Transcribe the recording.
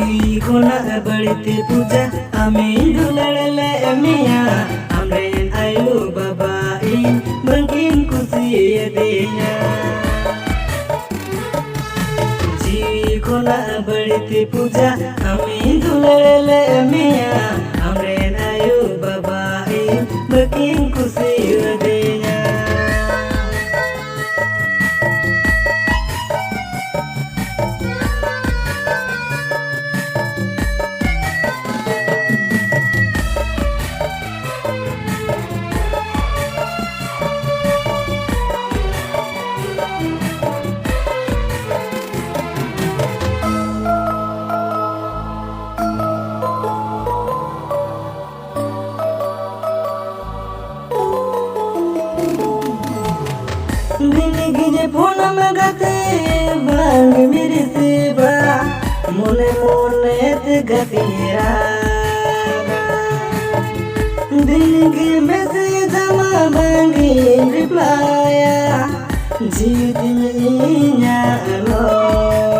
Jikona barite puja amin dulalala emiya amren ayu babai mungkin kusi adenya Jikona barite puja amin dulalala emiya amren ayu babai mungkin kusi adenya Gini-gini phone magate bang mere seva mone mone te gatira Dingi message ama bangi reply ji dingi nya lo